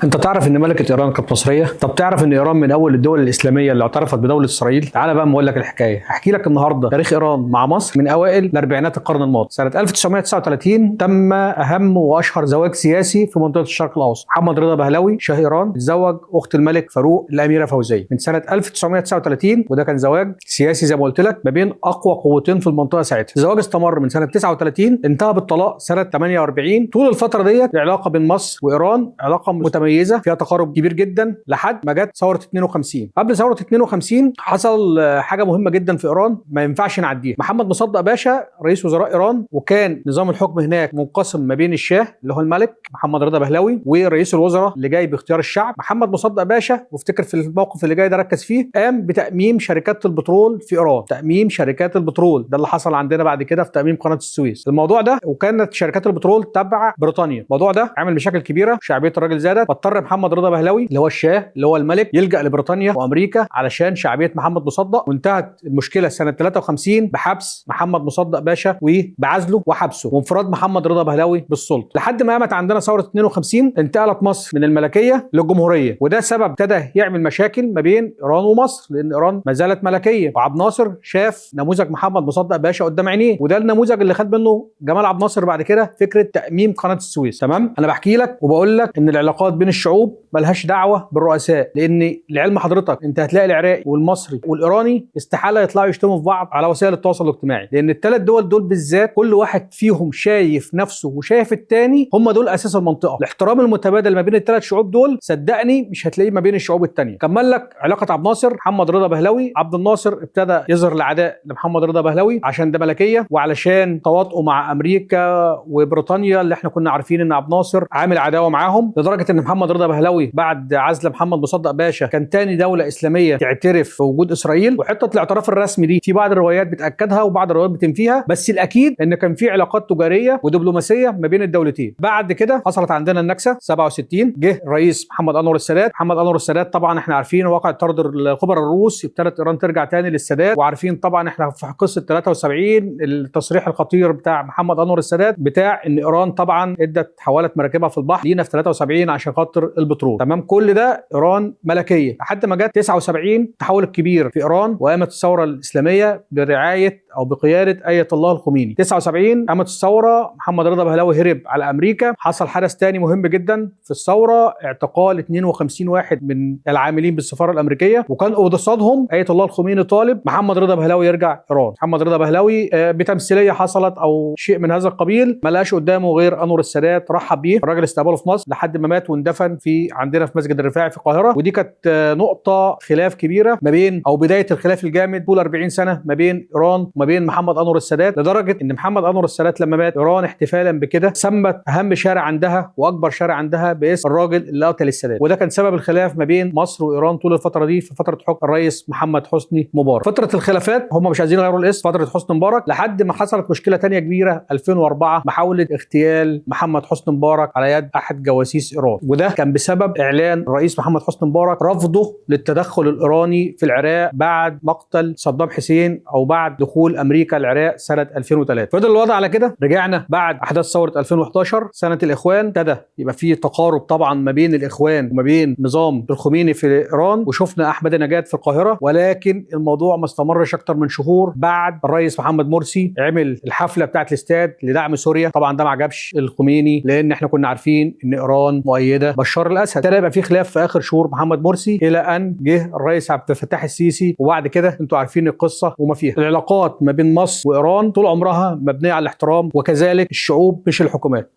انت تعرف ان ملكه ايران كانت مصريه؟ طب تعرف ان ايران من اول الدول الاسلاميه اللي اعترفت بدوله اسرائيل؟ تعالى بقى اقول لك الحكايه. هحكي لك النهارده تاريخ ايران مع مصر من اوائل الاربعينات القرن الماضي. سنه 1939 تم اهم واشهر زواج سياسي في منطقه الشرق الاوسط. محمد رضا بهلوي شاه ايران تزوج اخت الملك فاروق الاميره فوزيه من سنه 1939، وده كان زواج سياسي زي ما قلت لك ما بين اقوى قوتين في المنطقه ساعتها. الزواج استمر من سنه 39 انتهى بالطلاق سنه 48. طول الفتره ديت العلاقه بين مصر وايران علاقه متميزه فيها تقارب كبير جدا لحد ما جت ثوره 52. قبل ثوره 52 حصل حاجه مهمه جدا في ايران ما ينفعش نعديها. محمد مصدق باشا رئيس وزراء ايران، وكان نظام الحكم هناك منقسم ما بين الشاه اللي هو الملك محمد رضا بهلوي ورئيس الوزراء اللي جاي باختيار الشعب. محمد مصدق باشا، وافتكر في الموقف اللي جاي ده ركز فيه، قام بتاميم شركات البترول في ايران. تاميم شركات البترول ده اللي حصل عندنا بعد كده في تاميم قناه السويس. الموضوع ده وكانت شركات البترول تبع بريطانيا. الموضوع ده عمل مشاكل كبيره، شعبيه الراجل زادت، اضطر محمد رضا بهلوي اللي هو الشاه اللي هو الملك يلجأ لبريطانيا وامريكا علشان شعبيه محمد مصدق. وانتهت المشكله سنه 53 بحبس محمد مصدق باشا وبعزله وحبسه وانفراد محمد رضا بهلوي بالسلطه، لحد ما قامت عندنا ثوره 52. انتقلت مصر من الملكيه للجمهوريه، وده سبب ابتدى يعمل مشاكل ما بين ايران ومصر، لان ايران ما زالت ملكيه. وعبد الناصر شاف نموذج محمد مصدق باشا قدام عينيه، وده النموذج اللي خد منه جمال عبد الناصر بعد كده فكره تاميم قناه السويس. تمام، انا بحكي لك وبقول لك ان العلاقات بين الشعوب ملهاش دعوه بالرؤساء، لان لعلم حضرتك انت هتلاقي العراقي والمصري والايراني استحاله يطلعوا يشتموا في بعض على وسائل التواصل الاجتماعي، لان الثلاث دول بالذات كل واحد فيهم شايف نفسه وشايف الثاني، هم دول اساس المنطقه. الاحترام المتبادل ما بين الثلاث شعوب دول صدقني مش هتلاقيه ما بين الشعوب الثانيه. كمل لك علاقه عبد الناصر محمد رضا بهلوي. عبد الناصر ابتدى يظهر العداء لمحمد رضا بهلوي عشان ده ملكيه، وعلشان تواطؤه مع امريكا وبريطانيا اللي احنا كنا عارفين ان عبد الناصر عامل عداوه معاهم، لدرجه ان محمد رضا بهلوي بعد عزل محمد مصدق باشا كان تاني دولة إسلامية تعترف بوجود إسرائيل. وحتة الاعتراف الرسمي دي في بعض الروايات بتأكدها وبعض الروايات بتنفيها، بس الأكيد إن كان في علاقات تجارية ودبلوماسية ما بين الدولتين. بعد كده حصلت عندنا النكسة 67، جه الرئيس محمد أنور السادات. محمد أنور السادات طبعا احنا عارفين واقع طرد الخبراء الروس، ابتدت إيران ترجع تاني للسادات. وعارفين طبعا احنا في قصة 73 التصريح الخطير بتاع محمد أنور السادات بتاع إن إيران طبعا ادت حولت مراكبها في البحر لينا في 73 عشان خاطر البترول. تمام، كل ده إيران ملكيه لحد ما جت 79 التحول الكبير في ايران، وقامت الثوره الاسلاميه برعايه او بقياده ايه الله الخميني. 79 قامت الثوره، محمد رضا بهلوي هرب على امريكا. حصل حدث تاني مهم جدا في الثوره، اعتقال 52 واحد من العاملين بالسفاره الامريكيه، وكان قصادهم ايه الله الخميني طالب محمد رضا بهلوي يرجع ايران. محمد رضا بهلوي بتمثيليه حصلت او شيء من هذا القبيل، ما لقاش قدامه غير انور السادات، رحب بيه، الراجل استقبله في مصر لحد ما مات واندفن في عندنا في مسجد الرفاعي في القاهره. ودي كانت نقطة خلاف كبيرة ما بين أو بداية الخلاف الجامد طول 40 سنة ما بين إيران وما بين محمد أنور السادات، لدرجة إن محمد أنور السادات لما مات إيران احتفالا بكده سمت أهم شارع عندها وأكبر شارع عندها باسم الراجل اللي قتل السادات. وده كان سبب الخلاف ما بين مصر وإيران طول الفترة دي في فترة حكم الرئيس محمد حسني مبارك. فترة الخلافات هم مش عايزين يغيروا الاسم، فترة حسني مبارك، لحد ما حصلت مشكلة تانية كبيرة 2004، محاولة اغتيال محمد حسني مبارك على يد أحد جواسيس إيران. وده كان بسبب إعلان الرئيس محمد حسني مبارك رفضه للتدخل الإيراني في العراق بعد مقتل صدام حسين أو بعد دخول أمريكا العراق سنة 2003. فضل الوضع على كده. رجعنا بعد أحداث ثورة 2011 سنة الإخوان، ابتدى يبقى في تقارب طبعا ما بين الإخوان وما بين نظام الخميني في إيران، وشفنا أحمد نجاد في القاهرة. ولكن الموضوع ما استمرش أكتر من شهور بعد الرئيس محمد مرسي عمل الحفلة بتاعت الاستاد لدعم سوريا. طبعا ده ما عجبش الخميني، لأن احنا كنا عارفين إن إيران مؤيدة بشار الأسد. ابتدى يبقى في خلاف في آخر شهور محمد مرسي إلى أن جه الرئيس عبد الفتاح السيسي، وبعد كده انتوا عارفين القصه وما فيها. العلاقات ما بين مصر وايران طول عمرها مبنيه على الاحترام، وكذلك الشعوب مش الحكومات.